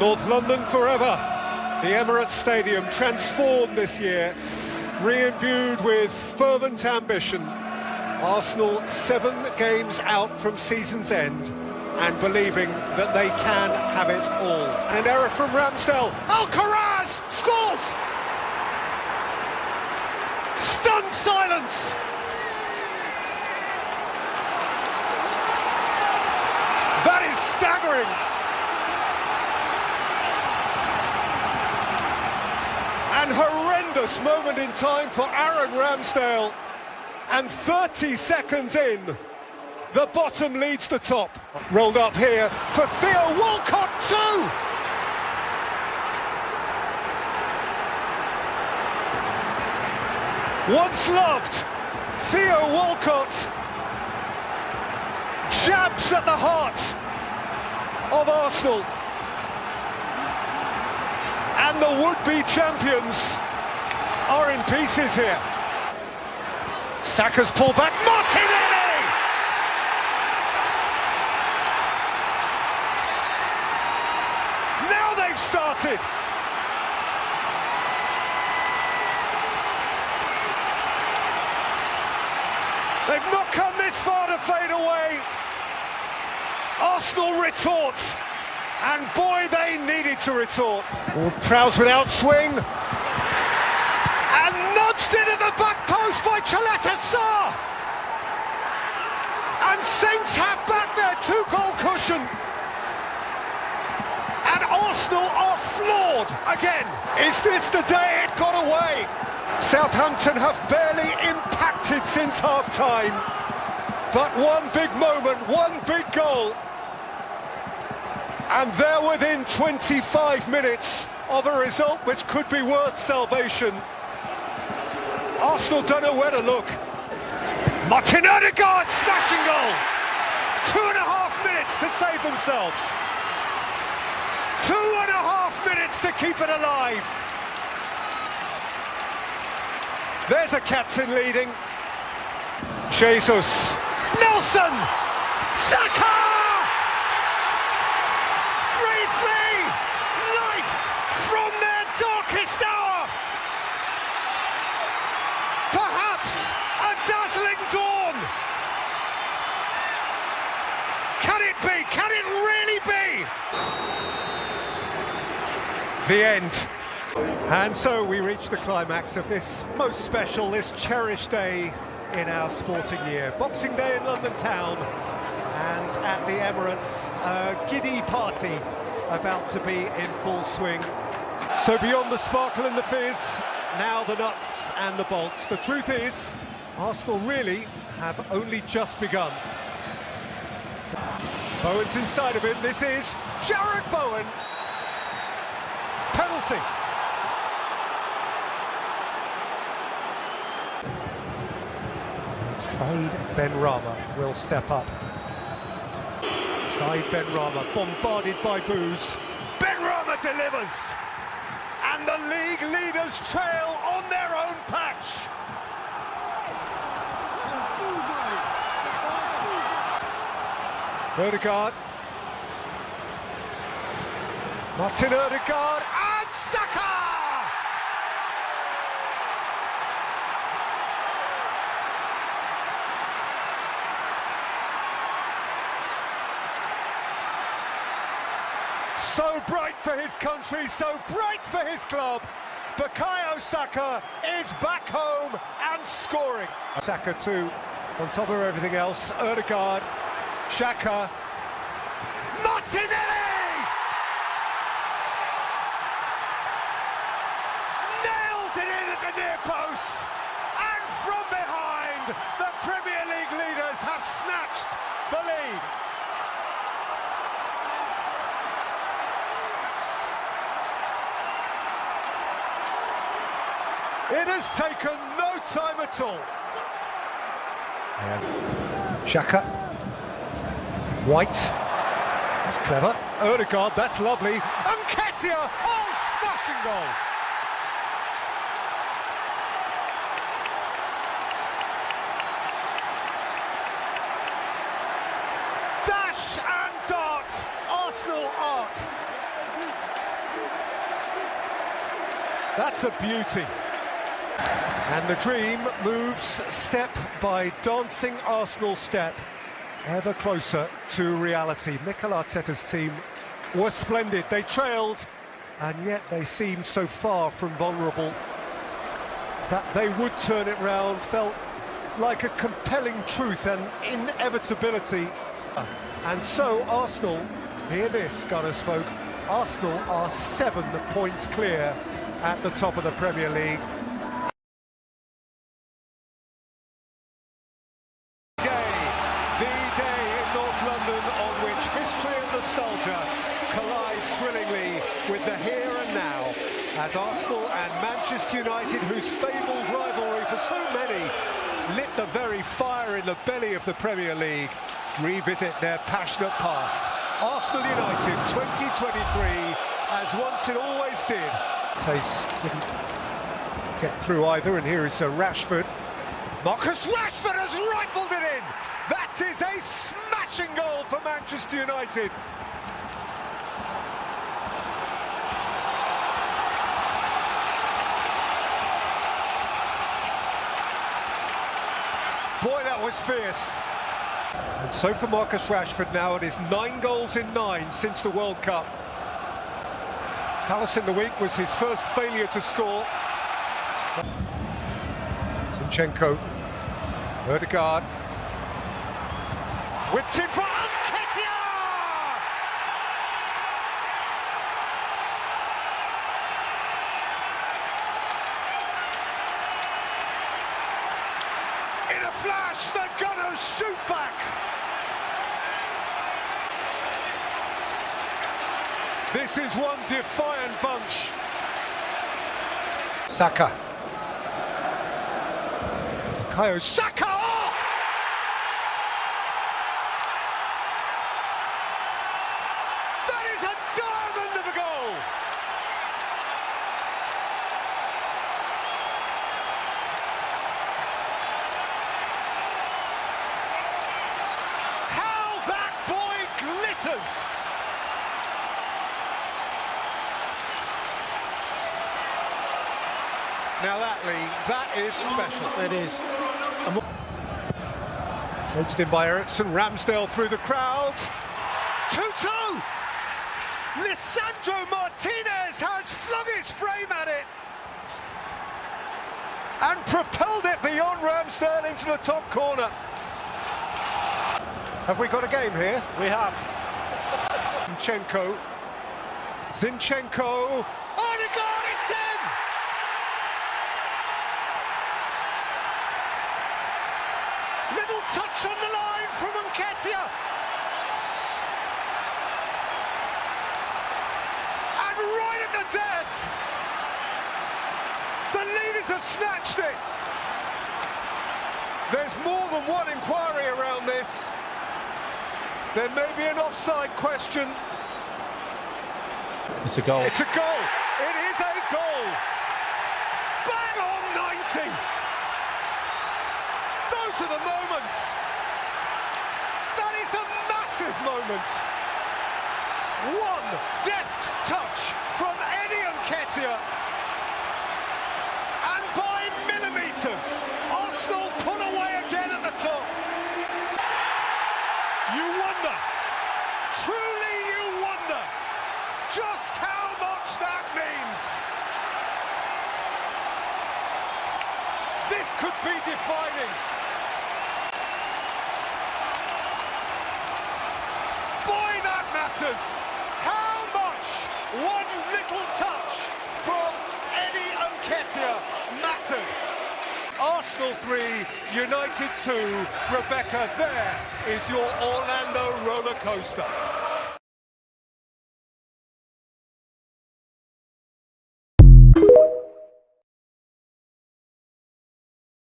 North London forever. The Emirates Stadium transformed this year, re-imbued with fervent ambition. Arsenal 7 games out from season's end and believing that they can have it all. An error from Ramsdale. Alcaraz scores! Stunned silence! That is staggering! An horrendous moment in time for Aaron Ramsdale. And 30 seconds in, the bottom leads the top. Rolled up here for Theo Walcott too! Once loved, Theo Walcott jabs at the heart of Arsenal. And the would-be champions are in pieces here. Saka's pulled back. Martinelli! Now they've started. They've not come this far to fade away. Arsenal retort. And boy, they needed to retort. Prowse without swing. And nudged into the back post by Caleta-Car. And Saints have back their 2-goal cushion. And Arsenal are floored again. Is this the day it got away? Southampton have barely impacted since half-time. But one big moment, one big goal. And they're within 25 minutes of a result which could be worth salvation. Arsenal don't know where to look. Martin Odegaard, smashing goal! 2.5 minutes to save themselves. 2.5 minutes to keep it alive. There's a captain leading. Jesus. Nelson! Saka! 3-3! Life from their darkest hour! Perhaps a dazzling dawn! Can it be? Can it really be? The end. And so we reach the climax of this most special, this cherished day in our sporting year. Boxing Day in London town, and at the Emirates, a giddy party about to be in full swing. So beyond the sparkle and the fizz, now the nuts and the bolts. The truth is, Arsenal really have only just begun. Bowen's inside of him. This is Jarrod Bowen. Penalty. Said Benrahma will step up. Said Benrahma bombarded by boos. Benrahma delivers! And the league leaders trail on their own patch. Odegaard. Martin Odegaard and Saka! So bright for his country, so bright for his club. Bukayo Saka is back home and scoring. Saka too, on top of everything else. Odegaard, Xhaka, Martinelli! Nails it in at the near post. And from behind, the Premier League leaders have snatched the lead. It has taken no time at all. Xhaka. White. That's clever. Odegaard, that's lovely. Nketiah! Oh, smashing goal! Dash and dart. Arsenal art. That's a beauty. And the dream moves step by dancing Arsenal step, ever closer to reality. Mikel Arteta's team was splendid. They trailed, and yet they seemed so far from vulnerable that they would turn it round. Felt like a compelling truth and inevitability. And so Arsenal, hear this, Gunners folk, Arsenal are 7 points clear at the top of the Premier League. The day in North London on which history and nostalgia collide thrillingly with the here and now, as Arsenal and Manchester United, whose fabled rivalry for so many lit the very fire in the belly of the Premier League, revisit their passionate past. Arsenal United 2023, as once it always did. Tace didn't get through either, and here is Rashford. Marcus Rashford has rifled it in! That is a smashing goal for Manchester United. Boy, that was fierce. And so for Marcus Rashford now, it is 9 goals in 9 since the World Cup. Palace in the week was his first failure to score. Zinchenko, Ødegaard, whipped in for Nketiah! In a flash, the Gunners shoot back. This is one defiant bunch. Saka. Bukayo Saka! Oh! That is a diamond of a goal! How that boy glitters! Now that, Lee, that is special. It is. Floated in by Eriksen, Ramsdale through the crowd. 2-2! Lisandro Martinez has flung his frame at it and propelled it beyond Ramsdale into the top corner. Have we got a game here? We have. Zinchenko. Ødegaard, it's in! Little touch on the line from Nketiah. And right at the death, the leaders have snatched it. There's more than one inquiry around this. There may be an offside question. It's a goal. It's a goal. It is a goal. Bang on 90. Those are the moments. That is a massive moment. One deft touch from Eddie Nketiah. And by millimetres, Arsenal pull away again at the top. You wonder, truly you wonder, just how much that means. This could be defining. Boy, that matters. How much one little touch from Eddie Nketiah mattered. Arsenal 3, United 2. Rebecca, there is your Orlando roller coaster.